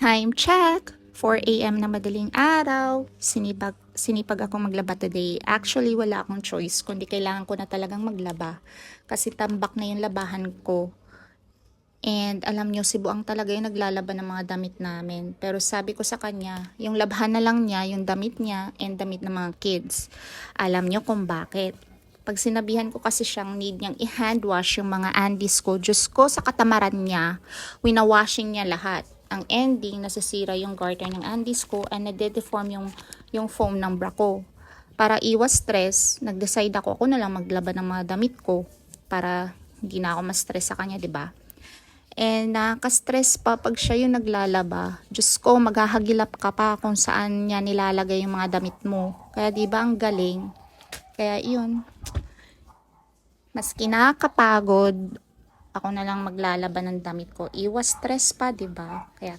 Time check! 4 AM na madaling araw. Sinipag ako maglaba today. Actually, wala akong choice kundi kailangan ko na talagang maglaba. Kasi tambak na yung labahan ko. And alam nyo, si Buang talaga yung naglalaba ng mga damit namin. Pero sabi ko sa kanya, yung labhan na lang niya, yung damit niya, and damit ng mga kids. Alam nyo kung bakit. Pag sinabihan ko kasi siyang need niyang i-hand wash yung mga undies ko, Diyos ko sa katamaran niya, winawashing niya lahat. Ang ending, nasisira yung garter ng undies ko and nade-deform yung foam ng bra ko. Para iwas stress, nag-decide ako na lang maglaba ng mga damit ko para hindi na ako ma-stress sa kanya, 'di ba? And nakaka-stress pa pag siya yung naglalaba. Diyos ko, maghahagilap ka pa kung saan niya nilalagay yung mga damit mo. Kaya 'di ba ang galing? Kaya 'yun. Mas kinakapagod, ako na lang maglalaba ng damit ko. Iwas stress pa, 'di ba? Kaya